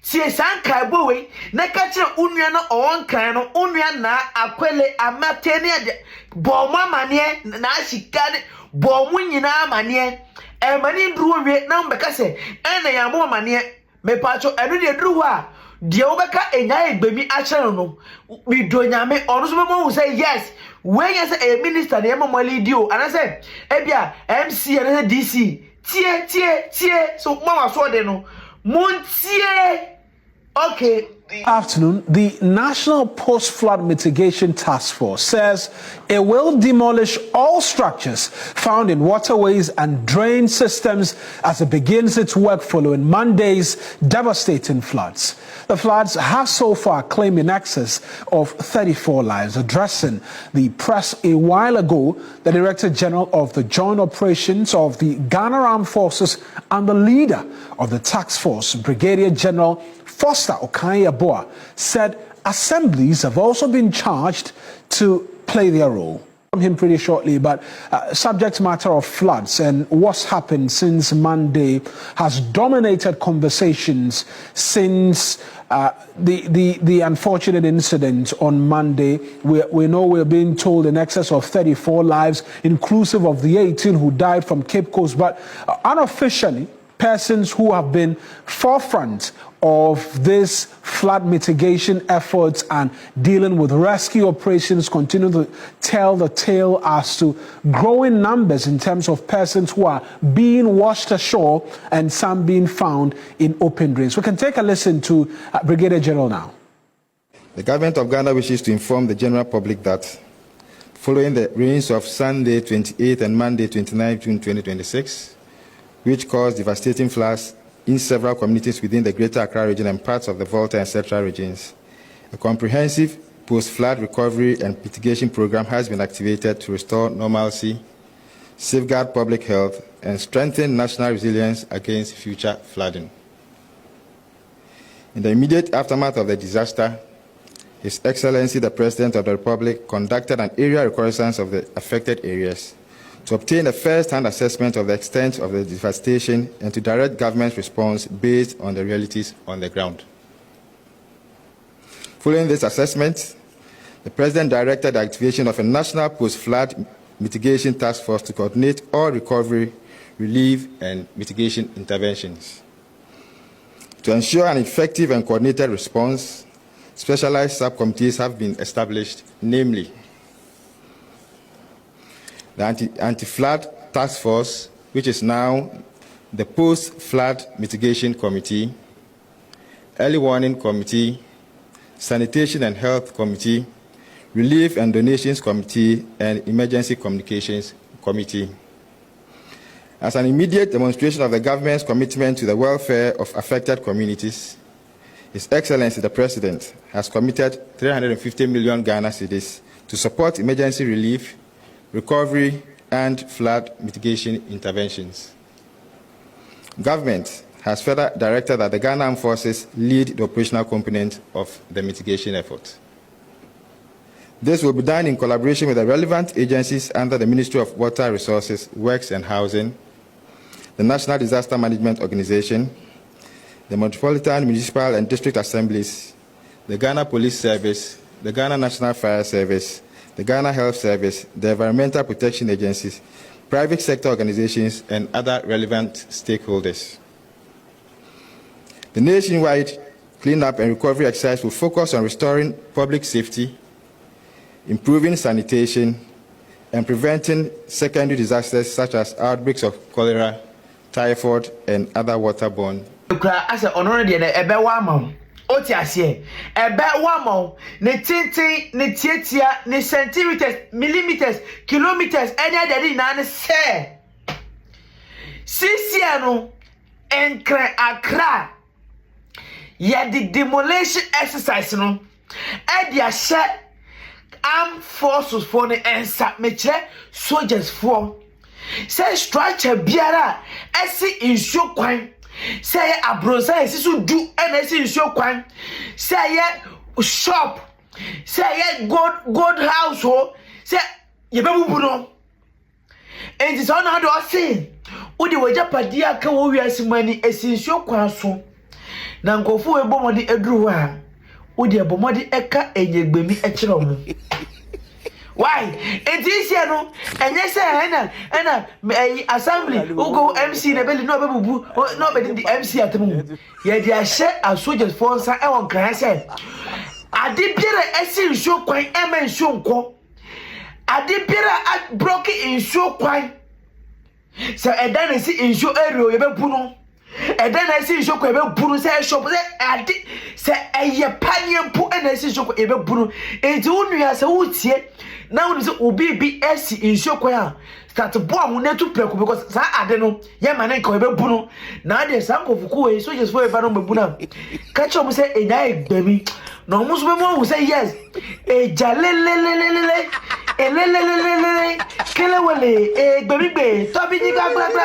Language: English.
tie sankai bowe na ka kire unua no onkan no unua na akwele amatene ade bo mo amane na ashika ne bo mo nyina amane e mani duru wie na mbeka se ena ya mo amane me pacho enu de duru a de obeka enya egbemi a kire no we do nyame onu so mo say yes when you say a minister na mo lead you and I say ebia MC and DC tie so mama so de no montie. Okay. Afternoon, the National Post-Flood Mitigation Task Force says it will demolish all structures found in waterways and drain systems as it begins its work following Monday's devastating floods. The floods have so far claimed in excess of 34 lives. Addressing the press a while ago, the Director General of the Joint Operations of the Ghana Armed Forces and the leader of the task force, Brigadier General Foster Okanya-Boa, said assemblies have also been charged to play their role. From him pretty shortly, but subject matter of floods and what's happened since Monday has dominated conversations since the unfortunate incident on Monday. We know we're being told in excess of 34 lives, inclusive of the 18 who died from Cape Coast, but unofficially, persons who have been forefront of this flood mitigation efforts and dealing with rescue operations continue to tell the tale as to growing numbers in terms of persons who are being washed ashore and some being found in open drains. We can take a listen to Brigadier General now. The government of Ghana wishes to inform the general public that following the rains of Sunday 28 and Monday 29 June 2026, which caused devastating floods in several communities within the Greater Accra region and parts of the Volta and Central regions, a comprehensive post-flood recovery and mitigation program has been activated to restore normalcy, safeguard public health, and strengthen national resilience against future flooding. In the immediate aftermath of the disaster, His Excellency the President of the Republic conducted an area reconnaissance of the affected areas to obtain a first-hand assessment of the extent of the devastation and to direct government's response based on the realities on the ground. Following this assessment, the President directed the activation of a national post-flood mitigation task force to coordinate all recovery, relief, and mitigation interventions. To ensure an effective and coordinated response, specialized subcommittees have been established, namely the Anti-Flood Task Force, which is now the Post-Flood Mitigation Committee, Early Warning Committee, Sanitation and Health Committee, Relief and Donations Committee, and Emergency Communications Committee. As an immediate demonstration of the government's commitment to the welfare of affected communities, His Excellency the President has committed 350 million Ghana cedis to support emergency relief, recovery, and flood mitigation interventions. Government has further directed that the Ghana Armed Forces lead the operational component of the mitigation effort. This will be done in collaboration with the relevant agencies under the Ministry of Water Resources, Works and Housing, the National Disaster Management Organization, the Metropolitan, Municipal and District Assemblies, the Ghana Police Service, the Ghana National Fire Service, the Ghana Health Service, the Environmental Protection Agencies, private sector organizations, and other relevant stakeholders. The nationwide cleanup and recovery exercise will focus on restoring public safety, improving sanitation, and preventing secondary disasters such as outbreaks of cholera, typhoid, and other waterborne. Otiasie ebe wamo ne tintin ne tietia ne centimeters millimeters kilometers any daddy na ne se sisia no enkre Accra ya the demolition exercise no e dia she armed forces for ne ensa mekire soldiers for say structure biara esi insho kwan say abrosa sisu do NSC show kwan say shop say gold house ho say ye bebubu no enti so na do say odi wajapadia ka wo wiase mani esinsuo kwan so na nkofo e bomodi eduru ha wo de bomodi eka enyegbemi e kire omo why etisia no enye se ena assembly ugo MC na beli no bebubu no be di MC atemu ye di ahye a soldiers for nsa e won kan se ade biere esi nsuo kwan e ma nsuo nko ade biere broke nsuo kwan se eda na si nsuo ero ye bebu no eda na si nsuo kwan ye bebu no se shop se ade se eye panyempo na si nsuo kwan ye bebu no enti unua se wutie na woni se obi bi esi nsuo kwan a start boa mu netu preku because sa ade no ye ma ne nka ye bebu no na ade sankofuku we so just for e ba no bebu na ka cho mu se enya egbemi no mu so be mo say yes ejalelelelele elelelelele kelewele egbemigbe tobi ni gbagbagba